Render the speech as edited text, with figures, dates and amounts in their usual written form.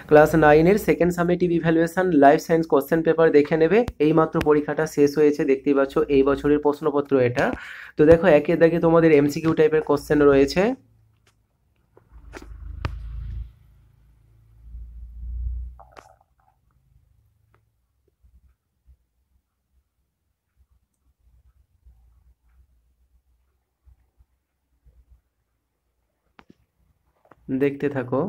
Class 9-এর second summative evaluation life science question paper দেখে নেবে। এইমাত্র পরীক্ষাটা শেষ হয়েছে, দেখতেই পাচ্ছ এই বছরের প্রশ্নপত্র এটা। তো দেখো একের দাগে তোমাদের এমসিকিউ টাইপের কোশ্চেন রয়েছে। দেখতে থাকো।